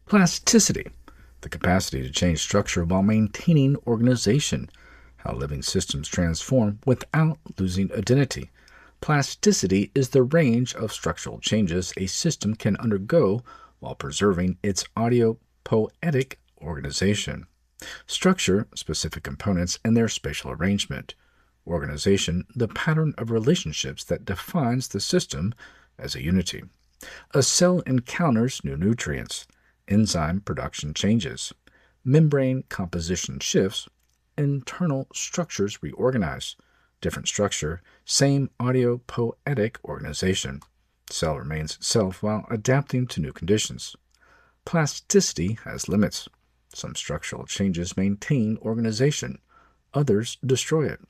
Plasticity, the capacity to change structure while maintaining organization, how living systems transform without losing identity. Plasticity is the range of structural changes a system can undergo while preserving its autopoietic organization. Structure, specific components, and their spatial arrangement. Organization, the pattern of relationships that defines the system as a unity. A cell encounters new nutrients. Enzyme production changes. Membrane composition shifts. Internal structures reorganize. Different structure, same autopoietic organization. Cell remains itself while adapting to new conditions. Plasticity has limits. Some structural changes maintain organization. Others destroy it.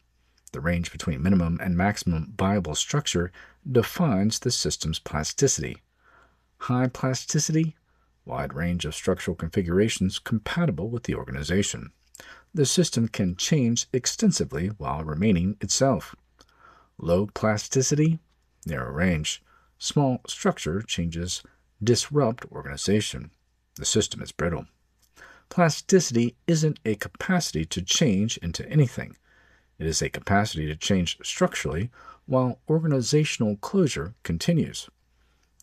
The range between minimum and maximum viable structure defines the system's plasticity. High plasticity, wide range of structural configurations compatible with the organization. The system can change extensively while remaining itself. Low plasticity, narrow range. Small structure changes disrupt organization. The system is brittle. Plasticity isn't a capacity to change into anything. It is a capacity to change structurally while organizational closure continues.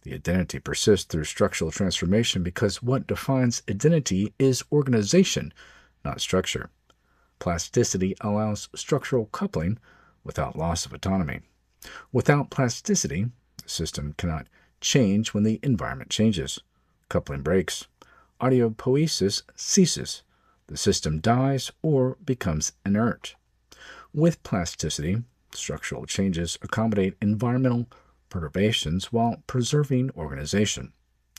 The identity persists through structural transformation because what defines identity is organization, not structure. Plasticity allows structural coupling without loss of autonomy. Without plasticity, the system cannot change when the environment changes. Coupling breaks. Autopoiesis ceases. The system dies or becomes inert. With plasticity, structural changes accommodate environmental perturbations while preserving organization.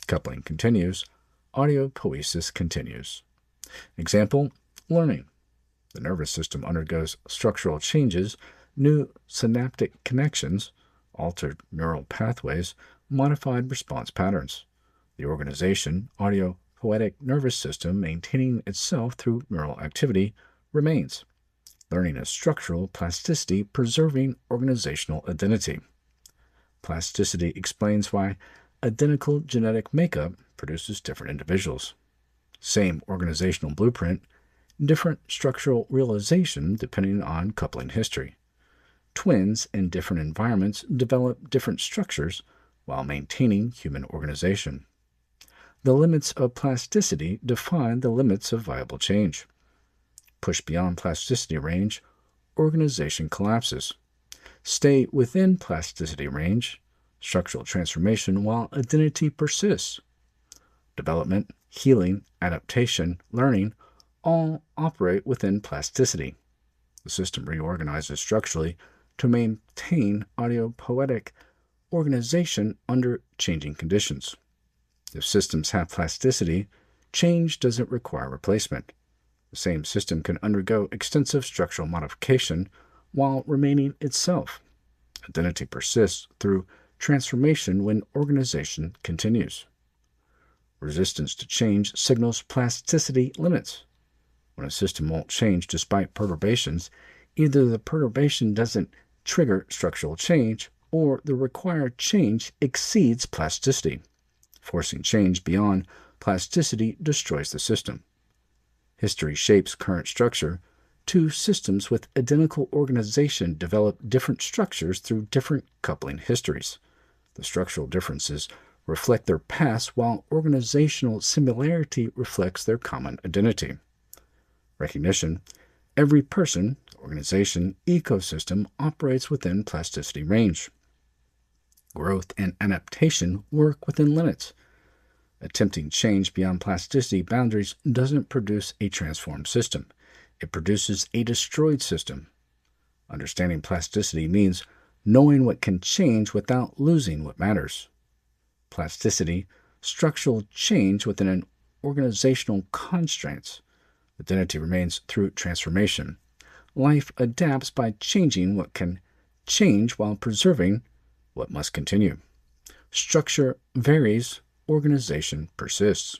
Coupling continues. Autopoiesis continues. Example, learning. The nervous system undergoes structural changes, new synaptic connections, altered neural pathways, modified response patterns. The organization, autopoietic nervous system maintaining itself through neural activity, remains. Learning is structural plasticity preserving organizational identity. Plasticity explains why identical genetic makeup produces different individuals. Same organizational blueprint, different structural realization depending on coupling history. Twins in different environments develop different structures while maintaining human organization. The limits of plasticity define the limits of viable change. Push beyond plasticity range, organization collapses. Stay within plasticity range, structural transformation while identity persists. Development, healing, adaptation, learning all operate within plasticity. The system reorganizes structurally to maintain autopoietic organization under changing conditions. If systems have plasticity, change doesn't require replacement. The same system can undergo extensive structural modification while remaining itself. Identity persists through transformation when organization continues. Resistance to change signals plasticity limits. When a system won't change despite perturbations, either the perturbation doesn't trigger structural change or the required change exceeds plasticity. Forcing change beyond plasticity destroys the system. History shapes current structure. Two systems with identical organization develop different structures through different coupling histories. The structural differences reflect their past, while organizational similarity reflects their common identity. Recognition: every person, organization, ecosystem operates within plasticity range. Growth and adaptation work within limits. Attempting change beyond plasticity boundaries doesn't produce a transformed system. It produces a destroyed system. Understanding plasticity means knowing what can change without losing what matters. Plasticity, structural change within an organizational constraints. Identity remains through transformation. Life adapts by changing what can change while preserving what must continue. Structure varies, organization persists.